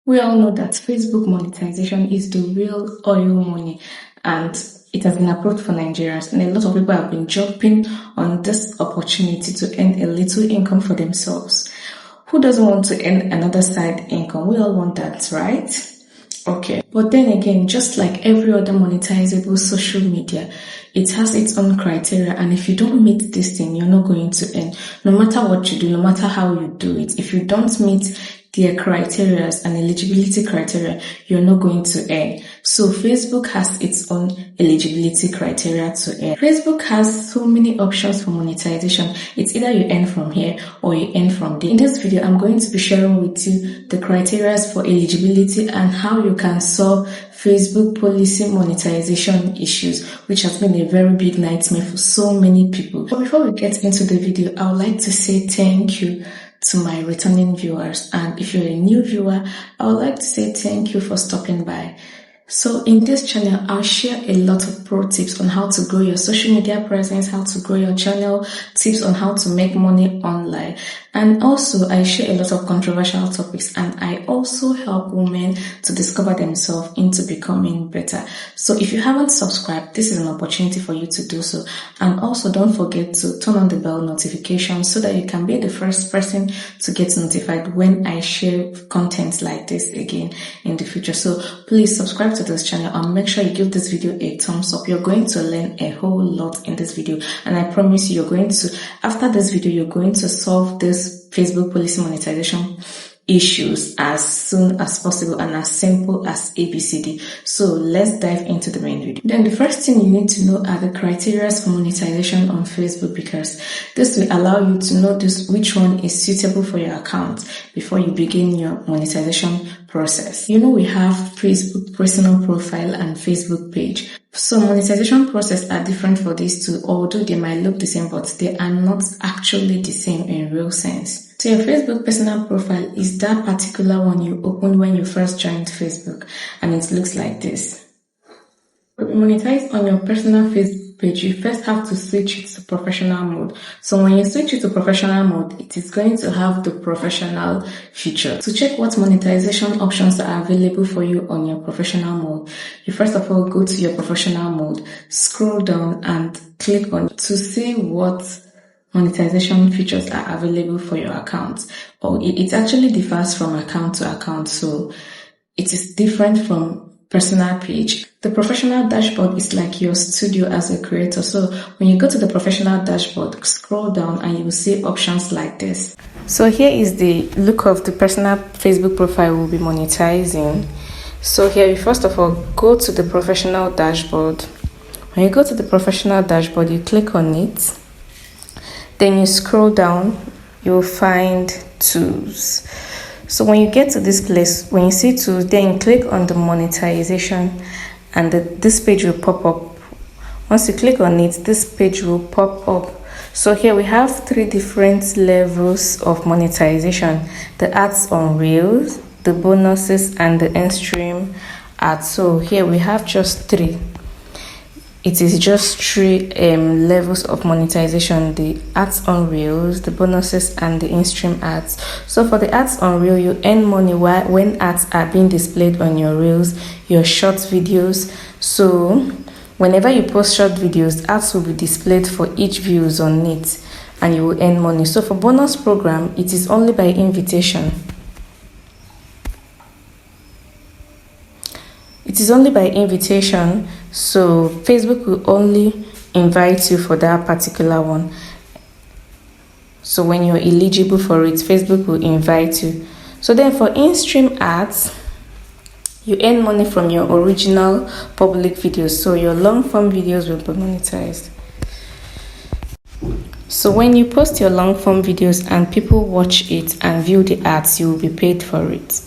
We all know that Facebook monetization is the real oil money, and it has been approved for Nigerians, and a lot of people have been jumping on this opportunity to earn a little income for themselves. Who doesn't want to earn another side income? We all want that, right? Okay. But then again, just like every other monetizable social media, it has its own criteria, and if you don't meet this thing, you're not going to earn. No matter what you do, no matter how you do it, if you don't meet their criteria and eligibility criteria, you're not going to earn. So Facebook has its own eligibility criteria to earn. Facebook has so many options for monetization. It's either you earn from here or you earn from there. In this video, I'm going to be sharing with you the criteria for eligibility and how you can solve Facebook policy monetization issues, which has been a very big nightmare for so many people. But before we get into the video, I would like to say thank you to my returning viewers, and if you're a new viewer, I would like to say thank you for stopping by. So in this channel, I'll share a lot of pro tips on how to grow your social media presence, how to grow your channel, tips on how to make money online. And also I share a lot of controversial topics, and I also help women to discover themselves into becoming better. So if you haven't subscribed, this is an opportunity for you to do so. And also don't forget to turn on the bell notification so that you can be the first person to get notified when I share content like this again in the future. So please subscribe to this channel and make sure you give this video a thumbs up. You're going to learn a whole lot in this video, and I promise you, after this video, you're going to solve this Facebook policy monetization issues as soon as possible and as simple as ABCD. So let's dive into the main video. Then the first thing you need to know are the criteria for monetization on Facebook, because this will allow you to know which one is suitable for your account before you begin your monetization process. You know, we have Facebook personal profile and Facebook page. So monetization process are different for these two, although they might look the same, but they are not actually the same in real sense. So your Facebook personal profile is that particular one you opened when you first joined Facebook, and it looks like this. To monetize on your personal Facebook page, you first have to switch it to professional mode. So when you switch it to professional mode, it is going to have the professional feature. To check what monetization options are available for you on your professional mode, you first of all go to your professional mode, scroll down and click on it to see what monetization features are available for your account. Or it actually differs from account to account, so it is different from personal page. The professional dashboard is like your studio as a creator. So when you go to the professional dashboard, scroll down and you will see options like this. So here is the look of the personal Facebook profile we'll be monetizing. So here you first of all go to the professional dashboard. When you go to the professional dashboard, you click on it. Then you scroll down, you'll find tools. So when you get to this place, when you see tools, then you click on the monetization, and this page will pop up. Once you click on it, this page will pop up. So here we have 3 different levels of monetization: the ads on Reels, the bonuses, and the in-stream ads. So here we have just 3. It is just 3 levels of monetization: the ads on Reels, the bonuses, and the in-stream ads. So for the ads on Reel, you earn money when ads are being displayed on your Reels, your short videos. So whenever you post short videos, ads will be displayed for each views on it, and you will earn money. So for bonus program, it is only by invitation. It is only by invitation, so Facebook will only invite you for that particular one. So when you're eligible for it, Facebook will invite you. So then for in-stream ads, you earn money from your original public videos, so your long-form videos will be monetized. So when you post your long-form videos and people watch it and view the ads, you will be paid for it.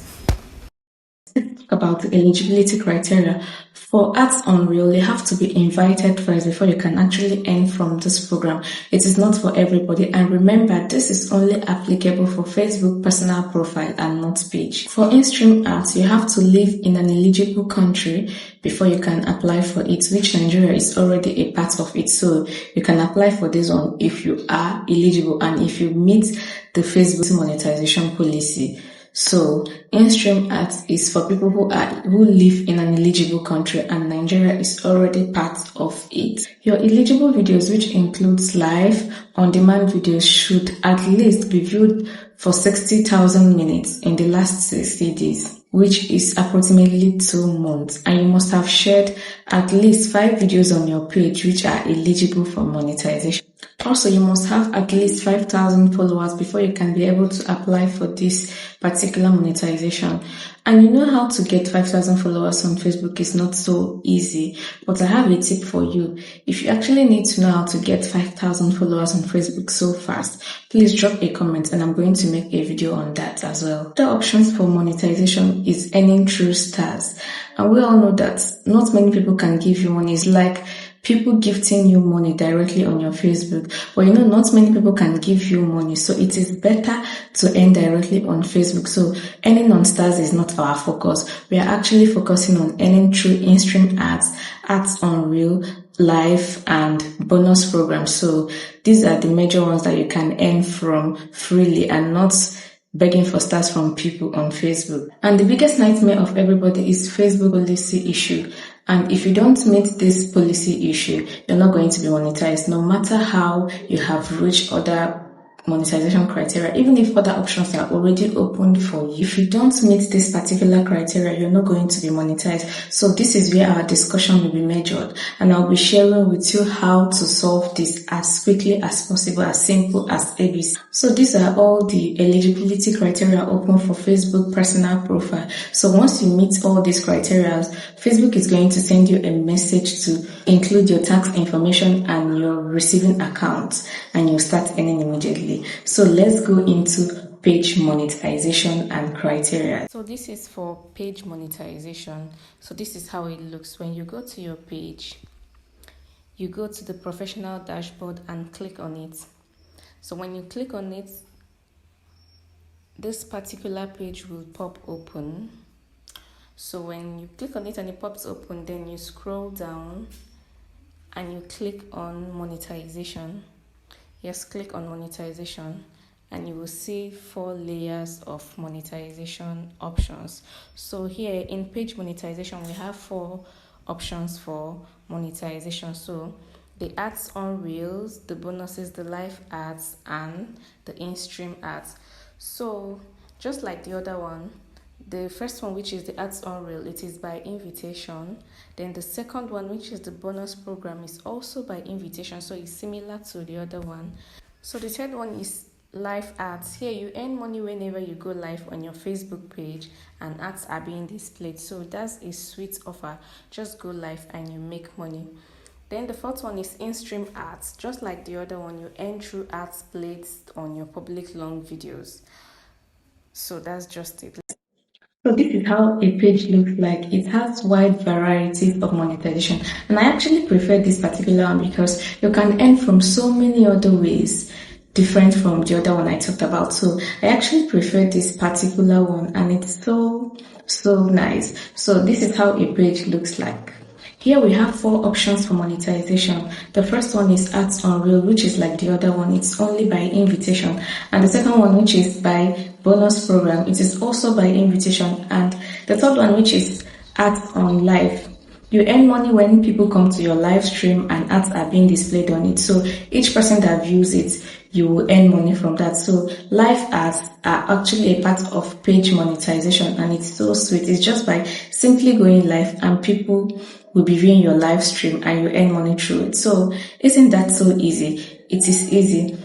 About the eligibility criteria. For ads on Reel, you have to be invited first before you can actually earn from this program. It is not for everybody, and remember, this is only applicable for Facebook personal profile and not page. For in-stream ads, you have to live in an eligible country before you can apply for it, which Nigeria is already a part of it. So you can apply for this one if you are eligible and if you meet the Facebook monetization policy. So in-stream ads is for people who live in an eligible country, and Nigeria is already part of it. Your eligible videos, which includes live on-demand videos, should at least be viewed for 60,000 minutes in the last 60 days, which is approximately 2 months, and you must have shared at least 5 videos on your page which are eligible for monetization. Also, you must have at least 5,000 followers before you can be able to apply for this particular monetization. And you know how to get 5,000 followers on Facebook is not so easy, but I have a tip for you. If you actually need to know how to get 5,000 followers on Facebook so fast, please drop a comment and I'm going to make a video on that as well. The options for monetization is earning through stars. And we all know that not many people can give you money. It's like people gifting you money directly on your Facebook. But you know, not many people can give you money. So it is better to earn directly on Facebook. So earning on stars is not our focus. We are actually focusing on earning through in-stream ads, ads on Reel, live, and bonus programs. So these are the major ones that you can earn from freely and not begging for stars from people on Facebook. And the biggest nightmare of everybody is Facebook policy issue. And if you don't meet this policy issue, you're not going to be monetized, no matter how you have reached other monetization criteria, even if other options are already open for you. If you don't meet this particular criteria, you're not going to be monetized. So this is where our discussion will be measured, and I'll be sharing with you how to solve this as quickly as possible, as simple as ABC. So these are all the eligibility criteria open for Facebook personal profile. So once you meet all these criteria, Facebook is going to send you a message to include your tax information and your receiving account, and you'll start earning immediately. So let's go into page monetization and criteria. So this is for page monetization. So this is how it looks. When you go to your page, you go to the professional dashboard and click on it. So when you click on it, this particular page will pop open. So when you click on it and it pops open, then you scroll down and you click on monetization. Yes, click on monetization and you will see 4 layers of monetization options. So here in page monetization, we have 4 options for monetization. So the ads on Reels, the bonuses, the live ads, and the in-stream ads. So just like the other one, the first one, which is the ads on Reel, it is by invitation. Then the second one, which is the bonus program, is also by invitation, so it's similar to the other one. So the third one is live ads. Here you earn money whenever you go live on your Facebook page and ads are being displayed. So that's a sweet offer. Just go live and you make money. Then the fourth one is in-stream ads. Just like the other one, you earn through ads placed on your public long videos. So that's just it. So this is how a page looks like. It has wide varieties of monetization, and I actually prefer this particular one because you can earn from so many other ways different from the other one I talked about. So I actually prefer this particular one, and it's so nice. So this is how a page looks like. Here we have 4 options for monetization. The first one is ads on Reel, which is like the other one. It's only by invitation. And the second one, which is by bonus program, it is also by invitation. And the third one, which is ads on live. You earn money when people come to your live stream and ads are being displayed on it. So each person that views it, you will earn money from that. So live ads are actually a part of page monetization, and it's so sweet. It's just by simply going live and people will be viewing your live stream and you earn money through it. So isn't that so easy? It is easy.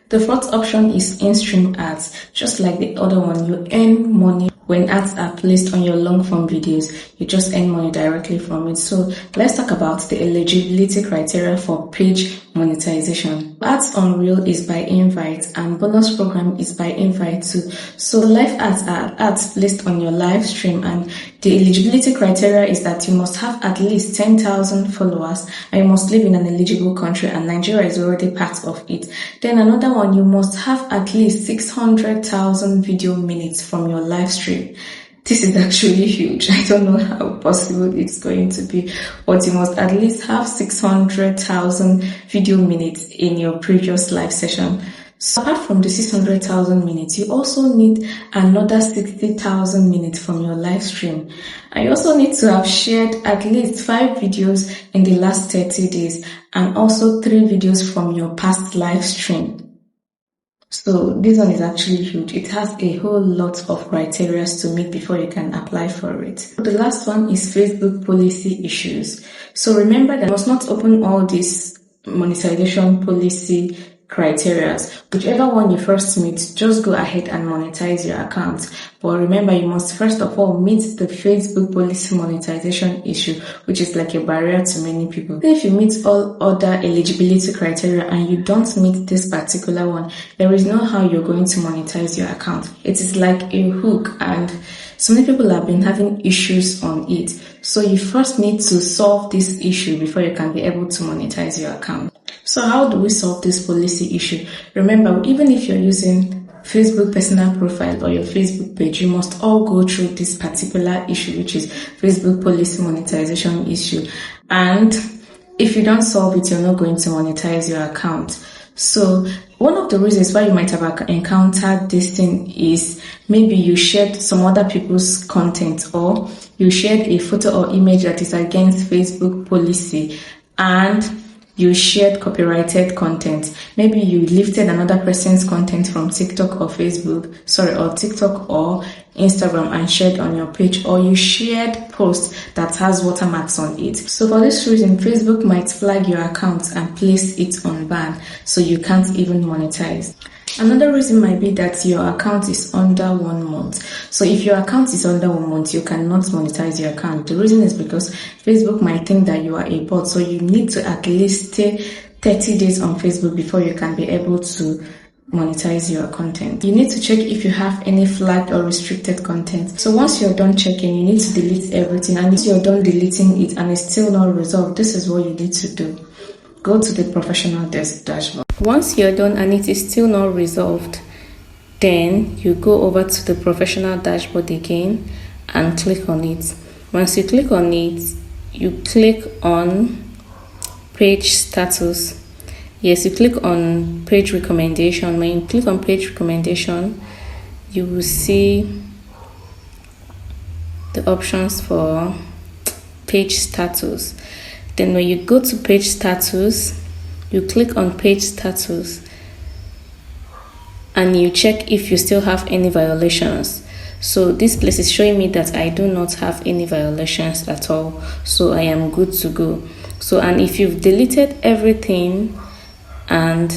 The fourth option is in-stream ads. Just like the other one, you earn money when ads are placed on your long form videos. You just earn money directly from it. So let's talk about the eligibility criteria for page monetization. Ads on Reel is by invite and bonus program is by invite too. So live ads are ads placed on your live stream, and the eligibility criteria is that you must have at least 10,000 followers and you must live in an eligible country, and Nigeria is already part of it. Then another one, you must have at least 600,000 video minutes from your live stream. This is actually huge. I don't know how possible it's going to be, but you must at least have 600,000 video minutes in your previous live session. So apart from the 600,000 minutes, you also need another 60,000 minutes from your live stream. And you also need to have shared at least 5 videos in the last 30 days and also 3 videos from your past live stream. So this one is actually huge. It has a whole lot of criteria to meet before you can apply for it. The last one is Facebook policy issues. So remember that you must not open all these monetization policy criteria. Whichever one you first meet, just go ahead and monetize your account. But remember, you must first of all meet the Facebook policy monetization issue, which is like a barrier to many people. If you meet all other eligibility criteria and you don't meet this particular one, there is no how you're going to monetize your account. It is like a hook, and so many people have been having issues on it. So you first need to solve this issue before you can be able to monetize your account. So how do we solve this policy issue? Remember, even if you're using Facebook personal profile or your Facebook page, you must all go through this particular issue, which is Facebook policy monetization issue. And if you don't solve it, you're not going to monetize your account. So one of the reasons why you might have encountered this thing is maybe you shared some other people's content, or you shared a photo or image that is against Facebook policy, and you shared copyrighted content. Maybe you lifted another person's content from TikTok or TikTok or Instagram and shared on your page, or you shared posts that has watermarks on it. So for this reason, Facebook might flag your account and place it on ban, so you can't even monetize. Another reason might be that your account is under 1 month. So if your account is under 1 month, you cannot monetize your account. The reason is because Facebook might think that you are a bot. So you need to at least stay 30 days on Facebook before you can be able to monetize your content. You need to check if you have any flagged or restricted content. So once you're done checking, you need to delete everything. And if you're done deleting it and it's still not resolved, this is what you need to do. Go to the professional desk dashboard. Once you're done and it is still not resolved, then you go over to the professional dashboard again and click on it. Once you click on it, you click on page status. Yes, you click on page recommendation. When you click on page recommendation, you will see the options for page status. Then when you go to page status, you click on page status and you check if you still have any violations. So this place is showing me that I do not have any violations at all, so I am good to go. So, and if you've deleted everything and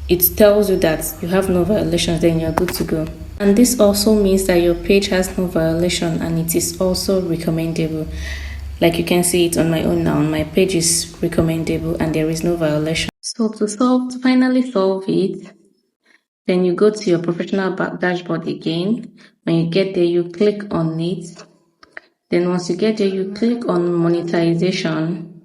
it tells you that you have no violations, then you're good to go. And this also means that your page has no violation and it is also recommendable. Like you can see it on my own now. My page is recommendable and there is no violation. So to finally solve it, then you go to your professional dashboard again. When you get there, you click on it. Then once you get there, you click on monetization.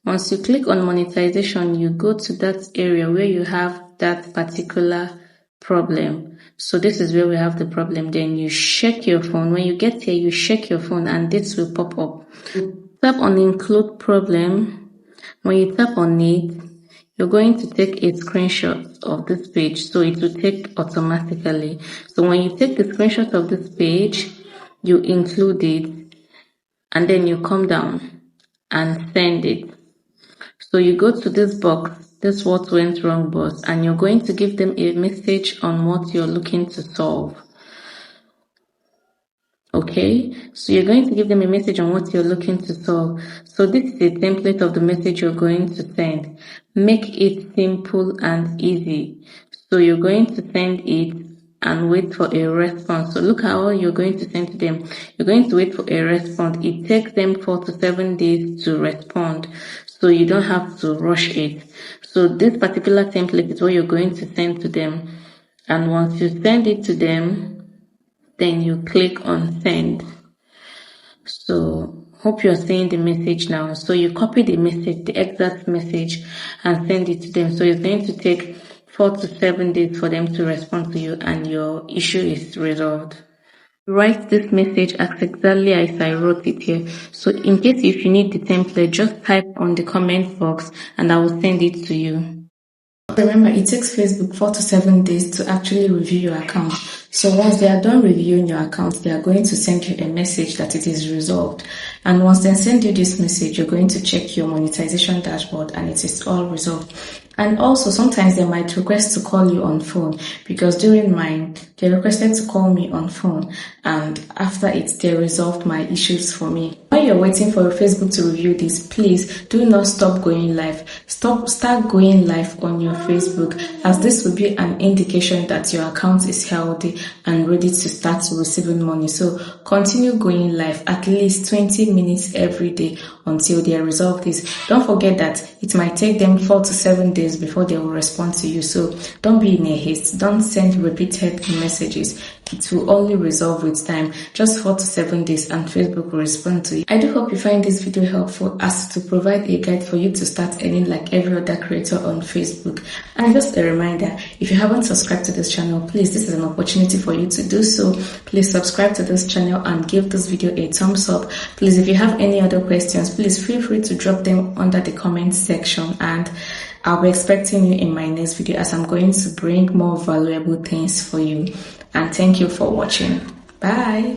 Once you click on monetization, you go to that area where you have that particular problem. So this is where we have the problem. Then you check your phone. When you get here, you check your phone and this will pop up. Tap on include problem. When you tap on it, you're going to take a screenshot of this page, so it will take automatically. So when you take the screenshot of this page, you include it and then you come down and send it. So you go to this box, this what went wrong box, and you're going to give them a message on what you're looking to solve. Okay, so you're going to give them a message on what you're looking to solve. So this is a template of the message you're going to send. Make it simple and easy. So you're going to send it and wait for a response. So look how you're going to send to them. You're going to wait for a response. It takes them 4 to 7 days to respond. So you don't have to rush it. So this particular template is what you're going to send to them. And once you send it to them, then you click on send. So hope you're seeing the message now. So you copy the message, the exact message, and send it to them. So it's going to take 4 to 7 days for them to respond to you and your issue is resolved. Write this message as exactly as I wrote it here. So in case if you need the template, just type on the comment box and I will send it to you. Remember, it takes Facebook 4 to 7 days to actually review your account. So once they are done reviewing your account, they are going to send you a message that it is resolved. And once they send you this message, you're going to check your monetization dashboard and it is all resolved. And also, sometimes they might request to call you on phone, because during mine, they requested to call me on phone. And after it, they resolved my issues for me. While you're waiting for Facebook to review this, please do not stop going live. Start going live on your Facebook, as this will be an indication that your account is healthy and ready to start receiving money. So continue going live at least 20 minutes every day until they resolve this. Don't forget that it might take them 4 to 7 days before they will respond to you. So don't be in a haste. Don't send repeated messages. It will only resolve with time. Just 4 to 7 days and Facebook will respond to you. I do hope you find this video helpful, as to provide a guide for you to start earning like every other creator on Facebook. And just a reminder, if you haven't subscribed to this channel, please, this is an opportunity for you to do so. Please subscribe to this channel and give this video a thumbs up. Please, if you have any other questions, please feel free to drop them under the comment section, and I'll be expecting you in my next video, as I'm going to bring more valuable things for you. And thank you for watching. Bye.